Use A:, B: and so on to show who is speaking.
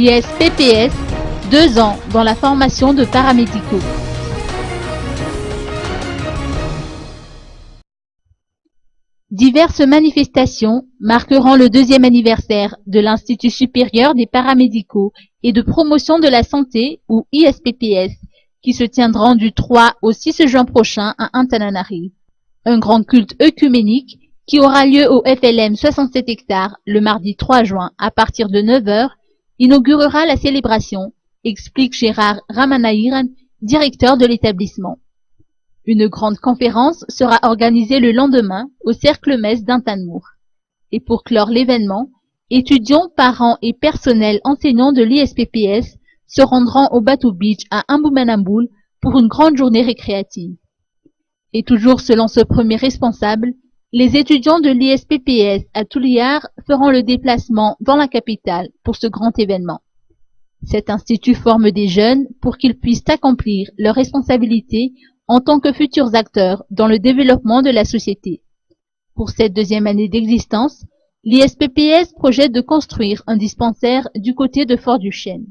A: ISPPS, 2 ans dans la formation de paramédicaux. Diverses manifestations marqueront le 2e anniversaire de l'Institut supérieur des paramédicaux et de promotion de la santé, ou ISPPS, qui se tiendront du 3 au 6 juin prochain à Antananarivo. Un grand culte œcuménique qui aura lieu au FLM 67 hectares le mardi 3 juin à partir de 9 h, inaugurera la célébration, explique Gérard Ramanairan, directeur de l'établissement. Une grande conférence sera organisée le lendemain au Cercle Mess d'Intanmour. Et pour clore l'événement, étudiants, parents et personnel enseignant de l'ISPPS se rendront au Batu Beach à Ambumanamboul pour une grande journée récréative. Et toujours selon ce premier responsable, les étudiants de l'ISPPS à Tuliar feront le déplacement dans la capitale pour ce grand événement. Cet institut forme des jeunes pour qu'ils puissent accomplir leurs responsabilités en tant que futurs acteurs dans le développement de la société. Pour cette 2e année d'existence, l'ISPPS projette de construire un dispensaire du côté de Fort-Duchesne.